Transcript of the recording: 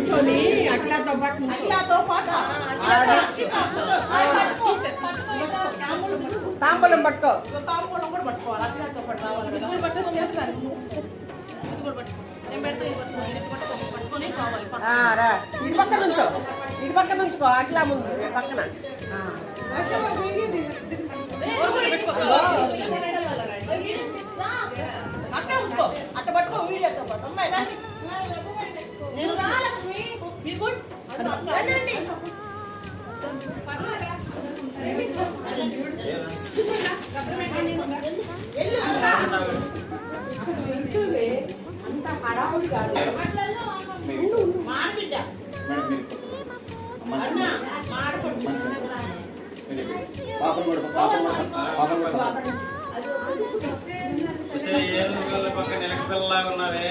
నుంచోని అట్లాతో పాటు తాంబూలం పట్టుకో. తాంబూలం కూడా పట్టుకోవాలి. అట్లాతో పాటు రావాలి. రా ఇటు పక్క నుంచో, ఇటు పక్క నుంచుకో. అట్లా ముందు పక్కన అట్లా ఉంచుకో. అట్ట పట్టుకో వీడియోతో పాటు. అమ్మాయి నేను లక్ష్మి అంత హడావుడి కాదు. మాడబిడ్డ పక్కన నిలక పిల్లలాగా ఉన్నావే.